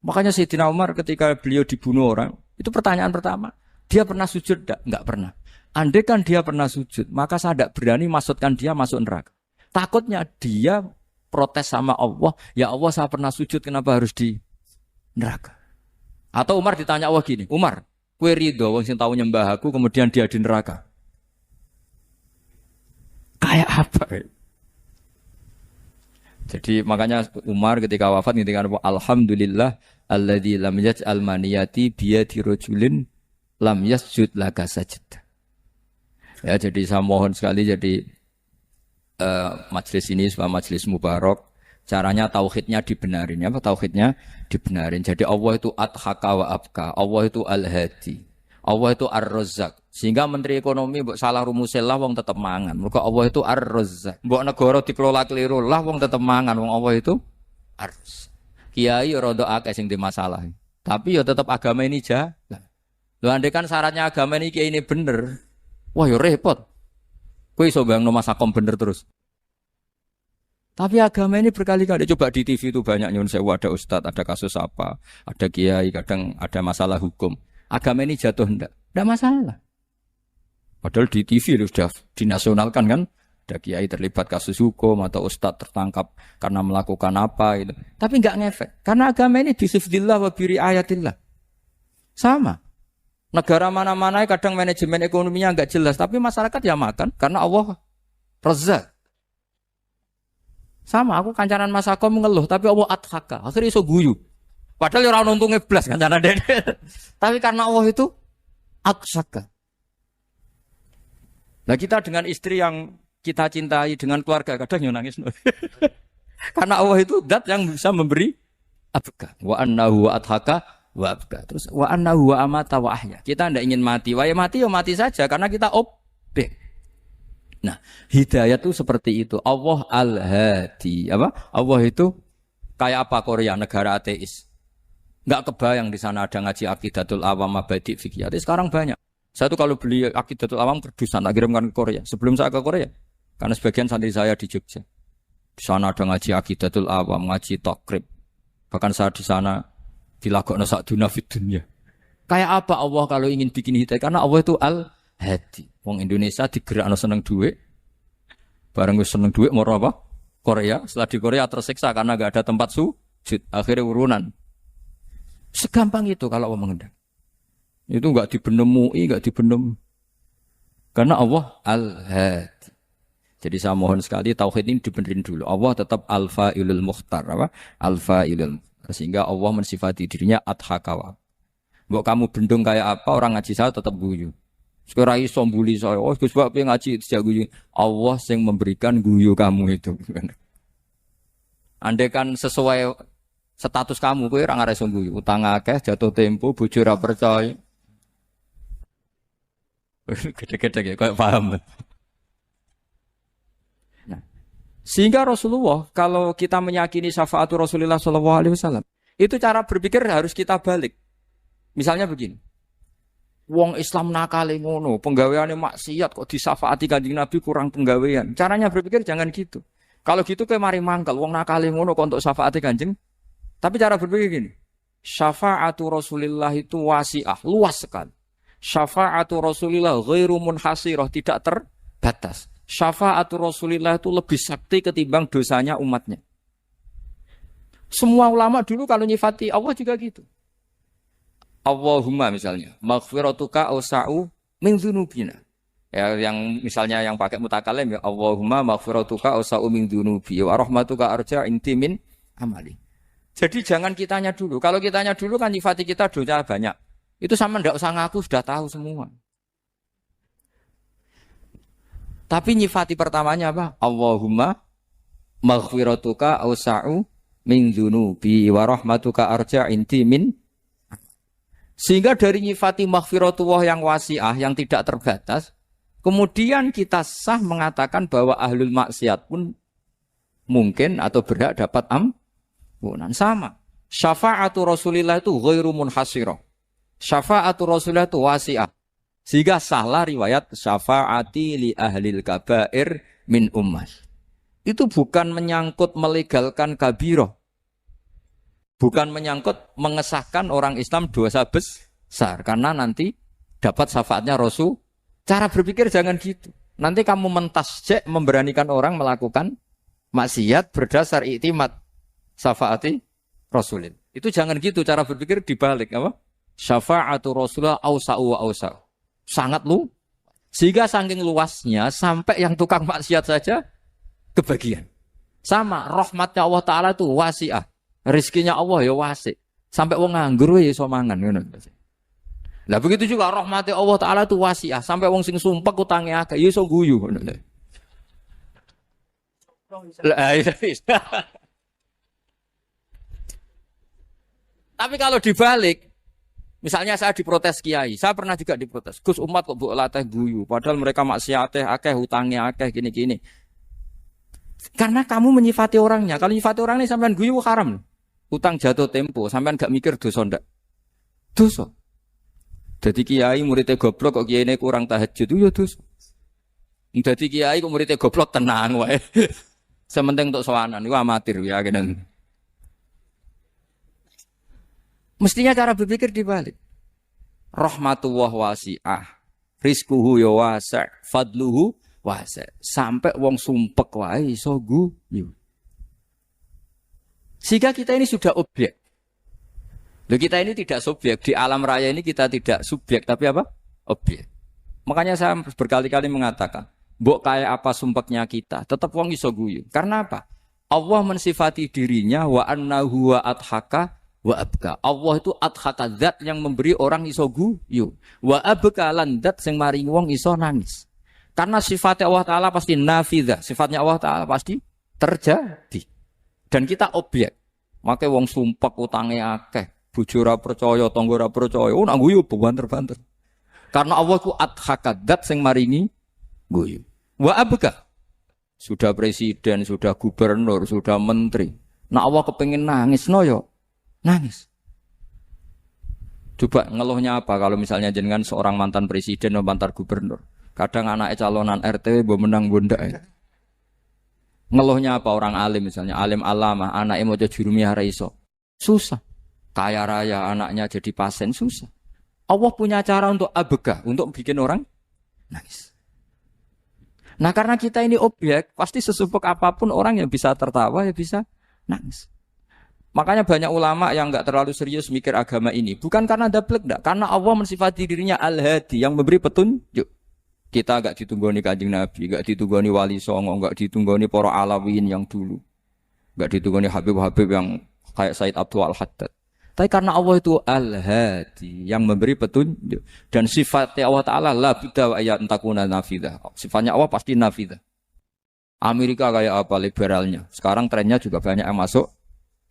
Makanya Sayyidina Umar ketika beliau dibunuh orang, itu pertanyaan pertama, dia pernah sujud enggak? Enggak pernah. Andai kan dia pernah sujud, maka saya tidak berani masukkan dia masuk neraka. Takutnya dia protes sama Allah, ya Allah saya pernah sujud, kenapa harus di neraka? Atau Umar ditanya Allah gini, Umar, kowe ridho wong sing tau nyembah aku kemudian dia di neraka. Kayak apa? Jadi makanya Umar ketika wafat ketika alhamdulillah alladzi lam yaj'al maniyati biyadi rajulin lam yasjud laka sajdah. Ya jadi saya mohon sekali jadi majelis ini sebuah majelis mubarak. Caranya tauhidnya dibenarin. Apa tauhidnya dibenarin. Jadi Allah itu adhaka wa abka. Allah itu al-hadi. Allah itu ar-razzaq. Sehingga Menteri Ekonomi mbok salah rumusil lah wong tetep mangan. Mergo Allah itu ar-razzaq. Mbok negara dikelola keliru lah wong tetep mangan. Wong Allah itu ar-razzaq. Kiai ora ndo akeh sing di masalah. Tapi ya tetep agama ini jalan. Lho andai kan syaratnya agama ini kiai ini bener. Wah ya repot. Kowe iso bayangno masakom bener terus. Tapi agama ini berkali-kali coba di TV itu banyak nyun sewu ada ustadz, ada kasus apa, ada kiai, kadang ada masalah hukum. Agama ini jatuh enggak masalah. Padahal di TV itu sudah dinasionalkan kan, ada kiai terlibat kasus hukum atau ustadz tertangkap karena melakukan apa itu. Tapi enggak ngefek, karena agama ini bisifdillah wa biriayatillah. Sama. Negara mana-mana kadang manajemen ekonominya enggak jelas, tapi masyarakat ya makan karena Allah Razzaq. Sama, aku kancanan masakom mengeluh, tapi Allah adhaka, akhirnya iso guyu. Padahal orang untungnya blas kancanan dede. Tapi karena Allah itu adhaka. Nah kita dengan istri yang kita cintai, dengan keluarga, kadang yang nangis. Karena Allah itu zat yang bisa memberi abka. Wa annahu wa adhaka wa abka. Terus wa annahu wa amata wa ahya. Kita tidak ingin mati. Wa ya mati saja, karena kita objek. Nah, hidayah itu seperti itu. Allah al-hadi. Apa? Allah itu kayak apa Korea, negara ateis. Enggak kebayang di sana ada ngaji Aqidatul Awam Mabadi' Fikih. Sekarang banyak. Saya tuh kalau beli Aqidatul Awam kerdusan tak kirimkan ke Korea. Sebelum saya ke Korea, karena sebagian santri saya di Jogja. Di sana ada ngaji Aqidatul Awam, ngaji Takrib. Bahkan saya di sana dilagokno sakduna fid dunya. Kayak apa Allah kalau ingin bikin hidayah? Karena Allah itu al-hadi. Wong Indonesia digerakno seneng duit. Bareng wis seneng duit mau apa? Korea. Setelah di Korea tersiksa karena enggak ada tempat sujud. Akhirnya urunan. Segampang itu kalau Allah mengendaki. Itu enggak dibenem MUI, enggak dibenem. Karena Allah al-hadi. Jadi saya mohon sekali tauhid ini dibenerin dulu. Allah tetap al-fa'ilul mukhtar, apa? Al-fa'ilul mukhtar. Sehingga Allah mensifati dirinya adhakawa. Mbok kamu bendung kayak apa, orang ngaji saya tetap guyu. Sekarang iso mbuli saya, oh Gus Bak ngaji tidak guyu. Allah yang memberikan guyu kamu itu. Andai kan sesuai status kamu, kowe ora ngarep guyu. Utang akeh, jatuh tempo, bojo ora percaya. Gede-gede ya, kayak paham. Nah, sehingga Rasulullah kalau kita meyakini syafaatul Rasulullah SAW, itu cara berpikir harus kita balik. Misalnya begini. Wong Islam nakale ngono, penggaweane maksiat kok disafaati Kanjeng Nabi kurang penggawean. Caranya berpikir jangan gitu. Kalau gitu kowe mari mangkel, wong nakale ngono kok untuk syafaati Kanjeng. Tapi cara berpikir gini. Syafaatu Rasulillah itu wasi'ah, luas sekali. Syafaatu Rasulillah ghairu munhasirah, tidak terbatas. Syafaatu Rasulillah itu lebih sakti ketimbang dosanya umatnya. Semua ulama dulu kalau nyifati Allah juga gitu. Allahumma misalnya, maghfiratuka awsa'u min dzunubina. Ya, yang misalnya yang pakai mutakalim ya Allahumma maghfiratuka awsa'u min dzunubi wa rahmatuka arja inti min amali. Jadi jangan kitanya dulu. Kalau kitanya dulu kan nyifati kita dosa banyak. Itu sama ndak usah ngaku sudah tahu semua. Tapi nyifati pertamanya apa? Allahumma maghfiratuka awsa'u min dzunubi wa rahmatuka arja inti min. Sehingga dari nyifati maghfiratullah yang wasi'ah, yang tidak terbatas, kemudian kita sah mengatakan bahwa ahlul maksiat pun mungkin atau berhak dapat ampunan. Sama. Syafa'atu Rasulillah itu ghairu munhasirah. Syafa'atu Rasulillah itu wasi'ah. Sehingga sahlah riwayat syafa'ati li ahlil kabair min ummah. Itu bukan menyangkut melegalkan kabirah. Bukan menyangkut mengesahkan orang Islam dosa besar. Karena nanti dapat syafaatnya Rasul. Cara berpikir jangan gitu. Nanti kamu mentasjek memberanikan orang melakukan maksiat berdasar iktimat syafaati Rasulin. Itu jangan gitu cara berpikir dibalik apa? Syafa'atu Rasulullah awsa'u wa awsa'u. Sangat lu. Sehingga saking luasnya sampai yang tukang maksiat saja kebagian. Sama rahmatnya Allah Ta'ala itu wasi'ah. Rizkinya Allah ya wasi. Sampai wong nganggur ya iso mangan ngono. Lah begitu juga rahmatnya Allah Ta'ala itu wasi'ah. Sampai wong sing sumpek utange akeh ya iso guyu ngono. Tapi kalau dibalik, misalnya saya diprotes kiai, saya pernah juga diprotes. Gus umat kok mbok latih guyu, padahal mereka maksiate akeh, hutangnya akeh gini-gini. Karena kamu menyifati orangnya. Kalau menyifati orangnya sampean guyu haram. Utang jatuh tempo, sampean gak mikir dosa ndak? Dosa. Jadi kiai muridnya goblok kok kiai ini kurang tahajud itu ya dosa. Jadi kiai kok muridnya goblok tenang wae. Sementing untuk sowanan itu amatir ya kenen. Mestinya cara berpikir dibalik. Rahmatullah wasi'ah. Rizquhu ya wasi', fadluhu wasi'. Sampai wong sumpek wae iso guyu. Sehingga kita ini sudah objek. Loh, kita ini tidak subjek. Di alam raya ini kita tidak subjek, tapi apa? Objek. Makanya saya berkali-kali mengatakan, mbok kayak apa sumpeknya kita, tetap wong iso guyu. Karena apa? Allah mensifati dirinya wa annahu wa adhaka wa abka. Allah itu adhaka, zat yang memberi orang iso guyu. Wa abka lan zat sing maringi wong iso nangis. Karena sifatnya Allah Ta'ala pasti nafidah. Sifatnya Allah Ta'ala pasti terjadi. Dan kita objek. Makanya wong sumpek utange akeh, bojo ora percaya, tangga ora percaya. Oh nak guyu banter-banter. Karena Allah ku adhakadat sing maringi guyu. Wa abka. Sudah presiden, sudah gubernur, sudah menteri. Nak Allah kepengin nangis no yo. Nangis. Coba ngeluhnya apa kalau misalnya jenengan seorang mantan presiden atau mantan gubernur. Kadang anaknya calonan RT mbok menang bondak. Ngeluhnya apa orang alim misalnya, alim alamah, anaknya mau jadi jurumiyah raiso. Susah. Kaya raya anaknya jadi pasien, susah. Allah punya cara untuk abegah, untuk bikin orang nangis. Nah karena kita ini objek, pasti sesupek apapun orang yang bisa tertawa, ya bisa nangis. Makanya banyak ulama yang enggak terlalu serius mikir agama ini. Bukan karena dablek, enggak. Karena Allah mensifati dirinya Al-Hadi, yang memberi petunjuk. Kita enggak ditunggoni Kanjeng Nabi, enggak ditunggoni Wali Songo, enggak ditunggoni para Alawiyyin yang dulu. Enggak ditunggoni Habib-habib yang kayak Said Abdul Al-Haddad. Tapi karena Allah itu Al-Hadi, yang memberi petunjuk. Dan sifatnya Allah Ta'ala la budda wa ayat takuna nafidah. Sifatnya Allah pasti nafidah. Amerika kayak apa liberalnya. Sekarang trennya juga banyak yang masuk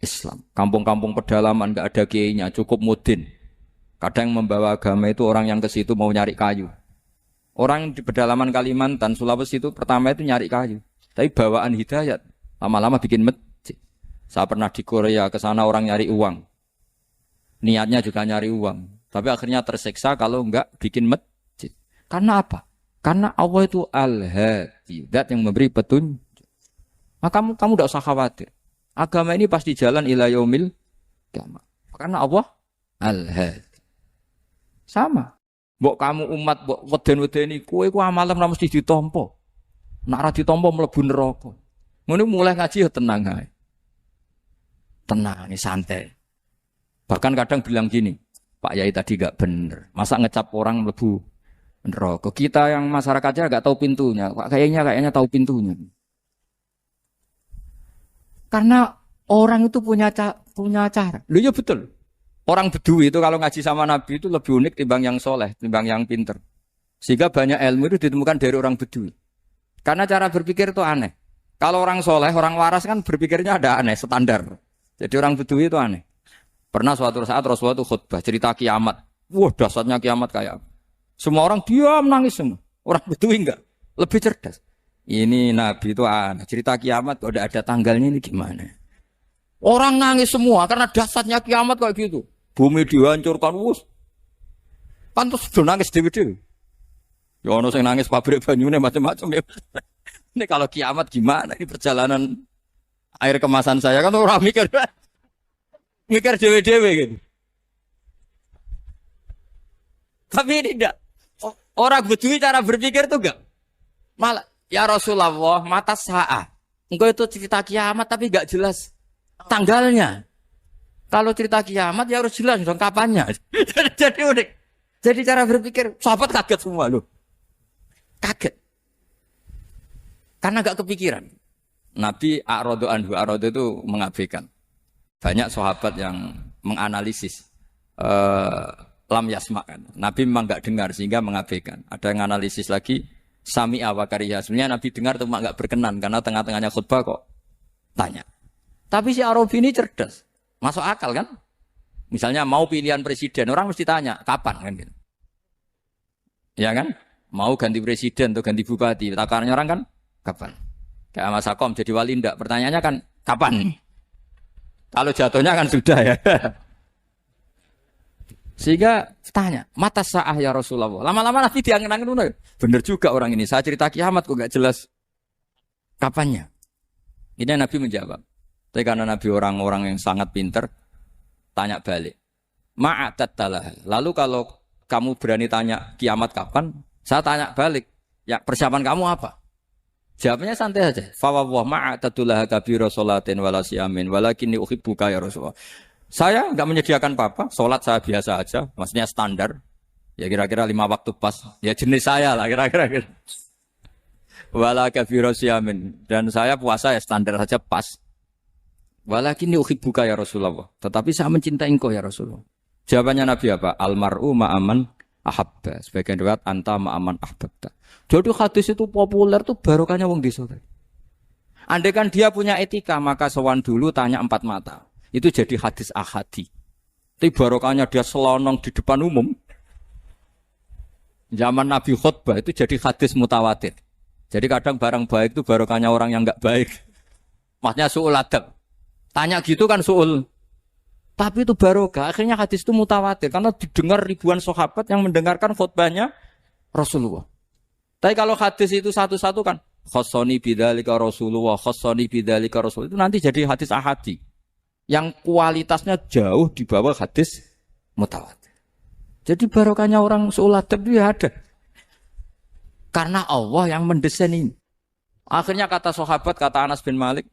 Islam. Kampung-kampung pedalaman enggak ada kiainya, cukup mudin. Kadang membawa agama itu orang yang ke situ mau nyari kayu. Orang di pedalaman Kalimantan, Sulawesi itu pertama itu nyari kayu. Tapi bawaan hidayat, lama-lama bikin masjid. Saya pernah di Korea, ke sana orang nyari uang. Niatnya juga nyari uang. Tapi akhirnya tersiksa kalau enggak bikin masjid. Karena apa? Karena Allah itu Al-Hadi, zat yang memberi petunjuk. Maka kamu tidak usah khawatir. Agama ini pasti jalan ila yaumil qiyamah. Karena Allah Al-Hadi. Sama. Mbok kamu umat mbok weden-wedeni kowe ku amalan ora mesti ditampa. Nek ora ditampa mlebu neraka. Ngono mulai ngaji ya tenang ae. Tenang, santai. Bahkan kadang bilang gini, Pak Yai tadi gak bener. Masa ngecap orang mlebu neraka? Kita yang masyarakatnya gak tahu pintunya. Kayaknya tahu pintunya. Karena orang itu punya cara. Lho ya betul. Orang Bedui itu kalau ngaji sama Nabi itu lebih unik timbang yang soleh, timbang yang pinter. Sehingga banyak ilmu itu ditemukan dari orang Bedui. Karena cara berpikir itu aneh. Kalau orang soleh, orang waras kan berpikirnya ada aneh, standar. Jadi orang Bedui itu aneh. Pernah suatu saat Rasulullah itu khutbah, cerita kiamat. Wah dahsyatnya kiamat kayak apa. Semua orang diam nangis semua. Orang Bedui enggak, lebih cerdas. Ini Nabi itu aneh, cerita kiamat kok ada tanggalnya ini gimana. Orang nangis semua karena dahsyatnya kiamat kayak gitu. Bumi dihancurkan, wus. Pantas sudah nangis dewe-dewe. Ya ono sing nangis pabrik banyune macam-macam ya. Ini kalau kiamat gimana? Ini perjalanan air kemasan saya kan orang mikir. Mikir dewe-dewe gitu. Tapi ini enggak. Orang Bedui cara berpikir tuh enggak. Malah, ya Rasulullah, mata sa'ah. Engkau itu cerita kiamat tapi enggak jelas tanggalnya. Kalau cerita kiamat ya harus jelas dong kapannya. Jadi unik. Jadi cara berpikir, sahabat kaget semua loh. Kaget. Karena enggak kepikiran. Nabi A'radu anhu, A'radu itu mengabaikan. Banyak sahabat yang menganalisis. Lam yasma kan. Nabi memang enggak dengar sehingga mengabaikan. Ada yang analisis lagi sami'a wa kariha. Sebenarnya Nabi dengar cuma enggak berkenan karena tengah-tengahnya khutbah kok tanya. Tapi si Arabi ini cerdas. Masuk akal kan? Misalnya mau pilihan presiden, orang mesti tanya kapan kan gitu. Ya kan? Mau ganti presiden atau ganti bupati, takarannya orang kan kapan? Kayak Mas Akom jadi wali ndak? Pertanyaannya kan kapan? Kalau jatuhnya kan sudah ya. Sehingga tanya, mata sa'ah ya Rasulullah. Lama-lama Nabi diangen-angen. Bener juga orang ini. Saya cerita kiamat kok gak jelas kapannya. Ini Nabi menjawab. Tapi karena Nabi orang-orang yang sangat pinter, tanya balik. Ma'atat talah. Lalu kalau kamu berani tanya kiamat kapan, saya tanya balik. Ya persiapan kamu apa? Jawabnya santai aja. Fawwah ma'atatullah kabira sholatin wala siyamin walakinni uhibbuka ya Rasulullah. Saya enggak menyediakan apa-apa, salat saya biasa aja, maksudnya standar. Ya kira-kira 5 waktu pas. Ya jenis saya lah kira-kira. Wala kabira siyamin, dan saya puasa ya standar saja pas. Walakinni uhibbuka ya Rasulullah. Tetapi saya mencintai engkau ya Rasulullah. Jawabannya Nabi apa? Almar'u ma'aman ahabba. Sebagian riwayat anta ma'aman ahbabta. Jadi hadis itu populer tuh barokahnya wong desa. Andai kan dia punya etika, maka sowan dulu tanya 4 mata. Itu jadi hadis ahadi. Tapi barokahnya dia selonong di depan umum. Zaman Nabi khutbah itu jadi hadis mutawatir. Jadi kadang barang baik itu barokahnya orang yang enggak baik. Maksudnya su'ul adab. Tanya gitu kan su'ul. Tapi itu barokah. Akhirnya hadis itu mutawatir. Karena didengar ribuan sahabat yang mendengarkan khutbahnya Rasulullah. Tapi kalau hadis itu satu-satu kan. Khossoni bidzalika Rasulullah. Khossoni bidzalika Rasulullah. Itu nanti jadi hadis ahadi. Yang kualitasnya jauh di bawah hadis mutawatir. Jadi barokahnya orang su'ul adab itu ya ada. Karena Allah yang mendesain ini. Akhirnya kata sahabat, kata Anas bin Malik,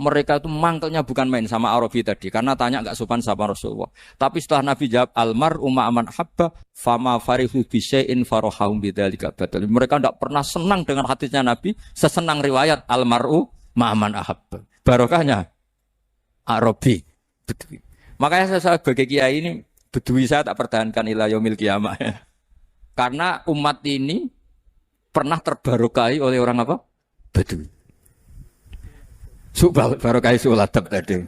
mereka itu mangkelnya bukan main sama Arabi tadi. Karena tanya enggak sopan sama Rasulullah. Tapi setelah Nabi jawab, almar'u ma'aman habba, fama farihu bisyai'in farohahum bidzalika badal. Mereka enggak pernah senang dengan hadisnya Nabi, sesenang riwayat almar'u ma'aman ahabba. Barokahnya Arabi, Bedui. Makanya saya sebagai kiai ini, Bedui saya tak pertahankan ila yaumil qiyamah. Karena umat ini pernah terbarokai oleh orang apa? Bedui. Barokai suladab tadi.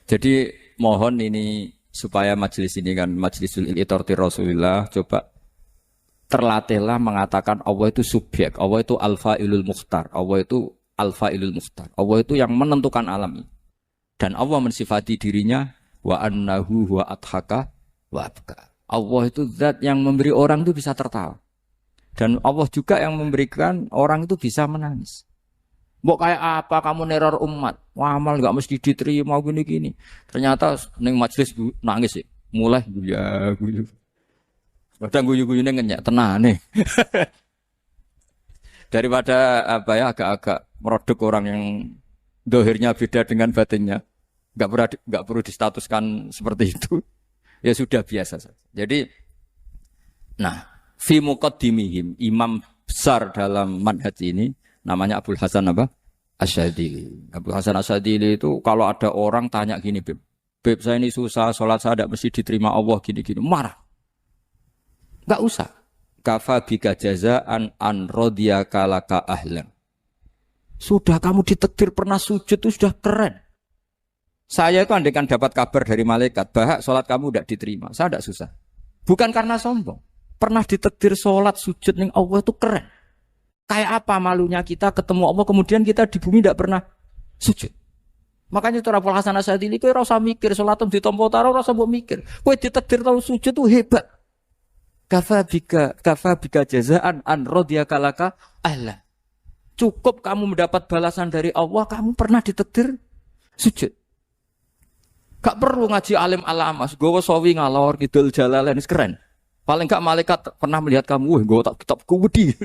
Jadi mohon ini supaya majelis ini kan majlisul itorti Rasulullah, coba terlatihlah mengatakan Allah itu subjek, Allah itu al-fa'ilul mukhtar, Allah itu al-fa'ilul mukhtar, Allah itu yang menentukan alam ini. Dan Allah mensifati dirinya wa annahu wa adhaka wa abka. Allah itu zat yang memberi orang itu bisa tertawa. Dan Allah juga yang memberikan orang itu bisa menangis. Mbok kayak apa kamu neror umat? Wah, amal enggak mesti diterima gini-gini. Ternyata ning majelis nangis sih. Mulai guyu. Padahal guyu-guyune ngenyek tenane. Daripada apa ya agak-agak merodok orang yang dohirnya beda dengan batinnya. Enggak perlu distatuskan seperti itu. Ya sudah biasa saja. Jadi nah, fi muqaddimihim, imam besar dalam manhaj ini namanya Abul Hasan apa? Asyadili. Abul Hasan Asyadili itu kalau ada orang tanya gini, Beb saya ini susah, sholat saya tidak mesti diterima Allah gini-gini, marah. Enggak usah. Kafa bika jazaan an radiyaka laka ahlan. Sudah kamu ditakdir pernah sujud itu sudah keren. Saya itu andaikan dapat kabar dari malaikat, bahak sholat kamu tidak diterima, saya tidak susah. Bukan karena sombong. Pernah ditakdir sholat sujud ning Allah itu keren. Kayak apa malunya kita ketemu Allah kemudian kita di bumi tidak pernah sujud. Makanya itu Abul Hasan Asyadili kowe ora usah mikir salatem ditampa taro ora usah mbok mikir. Kowe ditakdir tau sujud itu hebat. Kafa bika jazaan an radiyaka laka ahla. Cukup kamu mendapat balasan dari Allah, kamu pernah ditakdir sujud. Gak perlu ngaji alim alamas, gowo sawi ngalor kidul jalalain keren. Paling gak malaikat pernah melihat kamu, wah gowo tak kitab kuwedi.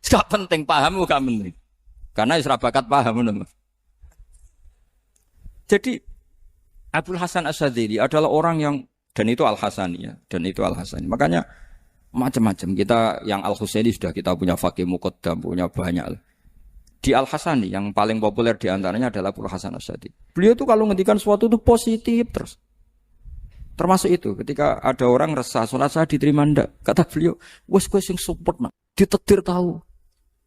Gak penting paham gak penting. Karena isra bakat paham teman. Jadi Abdul Hasan Asyadzili adalah orang yang dan itu Al-Hasani ya, dan itu Al-Hasani. Makanya macam-macam kita yang Al-Husaini sudah kita punya Faqih Muqaddam, punya banyak. Di Al-Hasani yang paling populer di antaranya adalah Abdul Hasan Asyadzili. Beliau tuh kalau ngendikan sesuatu itu positif terus. Termasuk itu ketika ada orang resah salat saya diterima ndak, kata beliau, "Wes kowe sing support nak, ditetir tahu."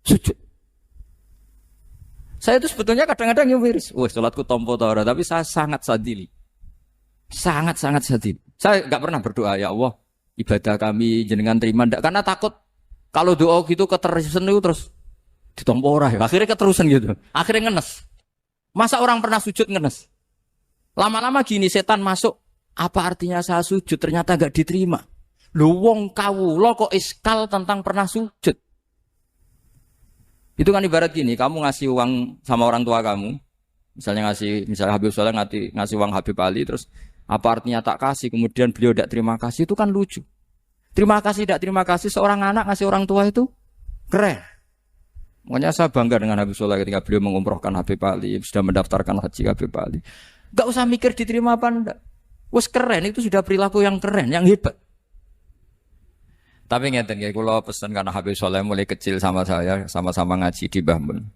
Sujud. Saya itu sebetulnya kadang-kadang yang miris, "Wes salatku tompo ta ora," tapi saya sangat sadili. Sangat-sangat sadili. Saya enggak pernah berdoa, "Ya Allah, ibadah kami jenengan terima ndak?" Karena takut kalau doa gitu keterusan itu terus ditompo ora ya. Akhirnya keterusan gitu. Akhirnya ngenes. Masa orang pernah sujud ngenes? Lama-lama gini setan masuk. Apa artinya saya sujud ternyata gak diterima? Lu wong kawula kok iskal tentang pernah sujud. Itu kan ibarat gini, kamu ngasih uang sama orang tua kamu. Misalnya Habib Soleh ngasih uang Habib Ali terus apa artinya tak kasih kemudian beliau tidak terima kasih, itu kan lucu. Terima kasih tidak terima kasih seorang anak ngasih orang tua itu keren. Makanya saya bangga dengan Habib Soleh ketika beliau mengumrohkan Habib Ali, sudah mendaftarkan haji Habib Ali. Gak usah mikir diterima apa enggak. Wes keren, itu sudah perilaku yang keren, yang hebat. Tapi ngeten ya, kalau pesan karena Habib Soleh mulai kecil sama saya, sama-sama ngaji di Mbah Mun.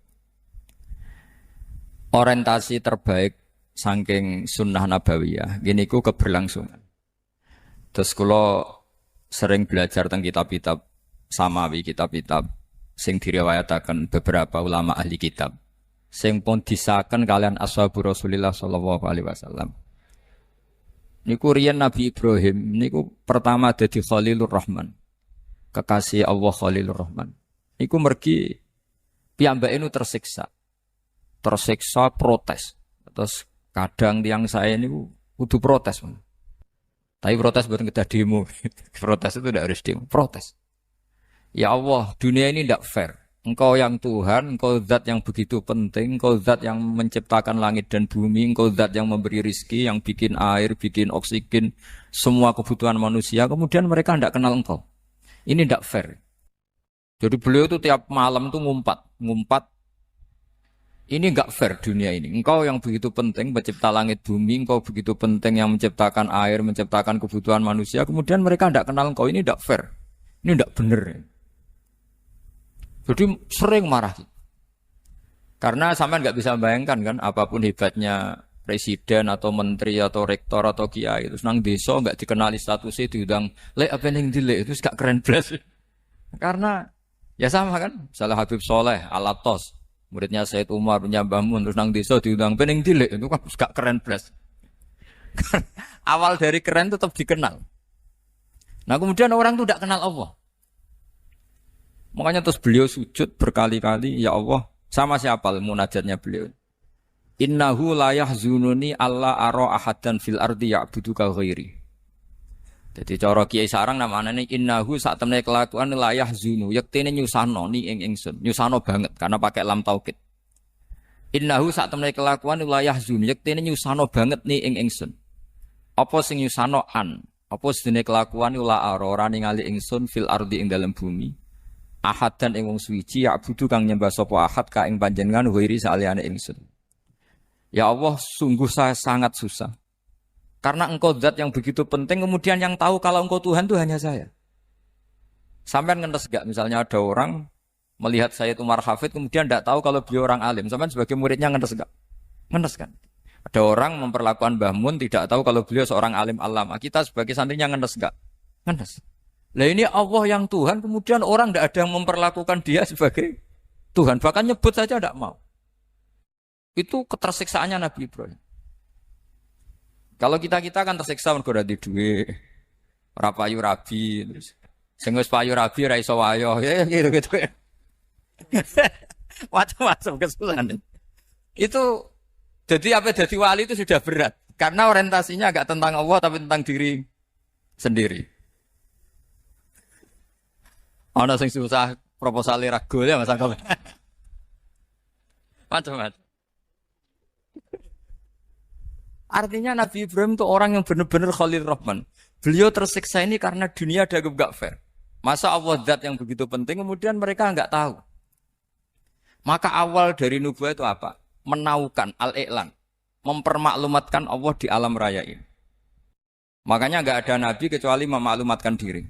Orientasi terbaik saking sunnah nabawiyah, gini ku keberlangsungan. Terus kalau sering belajar tentang kitab-kitab samawi, kitab-kitab sing diriwayataken beberapa ulama ahli kitab sing pun disahkan kalian ashabu Rasulillah sallallahu alaihi wasallam. Niku riyen Nabi Ibrahim niku pertama dadi Khalilur Rahman. Kekasih Allah Khalilur Rahman. Niku mergi piyambake nu tersiksa. Tersiksa protes. Terus kadang tiang saya niku kudu protes. Tapi protes bukan kita demo. Protes itu tidak harus demo, protes. Ya Allah, dunia ini tidak fair. Engkau yang Tuhan, engkau zat yang begitu penting, engkau zat yang menciptakan langit dan bumi, engkau zat yang memberi rizki, yang bikin air, bikin oksigen, semua kebutuhan manusia, kemudian mereka tidak kenal engkau. Ini tidak fair. Jadi beliau itu tiap malam itu ngumpat. Ini enggak fair dunia ini. Engkau yang begitu penting mencipta langit bumi, engkau begitu penting yang menciptakan air, menciptakan kebutuhan manusia, kemudian mereka tidak kenal engkau, ini tidak fair. Ini tidak benar. Jadi sering marah. Karena sampean nggak bisa bayangkan kan, apapun hebatnya presiden atau menteri atau rektor atau kiai itu nang desa nggak dikenali statusnya diundang lek apa yang dilek itu gak keren belas. Karena ya sama kan, misalnya Habib Soleh Alatos, muridnya Said Umar punya Mbah Mun terus nang desa diundang pening dilek itu kan gak keren belas. Awal dari keren tetap dikenal. Nah kemudian orang itu tidak kenal Allah. Makanya terus beliau sujud berkali-kali, ya Allah, sama siapa munajatnya beliau. Innahu la yahzununi alla ara ahadan fil ardi ya'buduka ghairi. Jadi cara Kiai Sarang namanya innahu sak temene kelakuan la yahzunu, yektene nyusano ni ing ingsun, nyusano banget karena pakai lam taukid. Innahu sak temene kelakuan la yahzunu, yektene nyusano banget ni ing ingsun. Apa sing nyusano an? Apa sedene kelakuan la ora ningali ingsun fil ardi ing dalam bumi. Ahad dan ing wong suci ya budu kang nyembah sapa ahad ka ing panjenengan wiri saliyane ingsun. Ya Allah, sungguh saya sangat susah. Karena engkau zat yang begitu penting, kemudian yang tahu kalau engkau Tuhan itu hanya saya. Sampai ngenes gak misalnya ada orang melihat Sayyid Umar Hafid kemudian tidak tahu kalau beliau orang alim. Sampai sebagai muridnya ngenes gak? Ngenes kan? Ada orang memperlakukan Mbah Mun tidak tahu kalau beliau seorang alim alama. Kita sebagai santrinya ngenes gak? Ngenes. Lah ini Allah yang Tuhan, kemudian orang tidak ada yang memperlakukan dia sebagai Tuhan. Bahkan nyebut saja tidak mau. Itu ketersiksaannya Nabi Ibrahim. Kalau kita kan tersiksa mergo ora duwe, ora payu rabi, terus sing wis payu rabi ora iso wayo, ya gitu. Macam-macam kesusahan. Itu jadi apa jadi wali itu sudah berat. Karena orientasinya agak tentang Allah tapi tentang diri sendiri. Ana sing susah proposal ragu ya Mas Angkop. Macam-macam. Artinya Nabi Ibrahim itu orang yang benar-benar Khalil Rahman. Beliau tersiksa ini karena dunia dianggap gak fair. Masa Allah zat yang begitu penting kemudian mereka nggak tahu. Maka awal dari nubuah itu apa? Menaukan al-i'lan, mempermaklumatkan Allah di alam raya ini. Makanya nggak ada nabi kecuali memaklumatkan diri.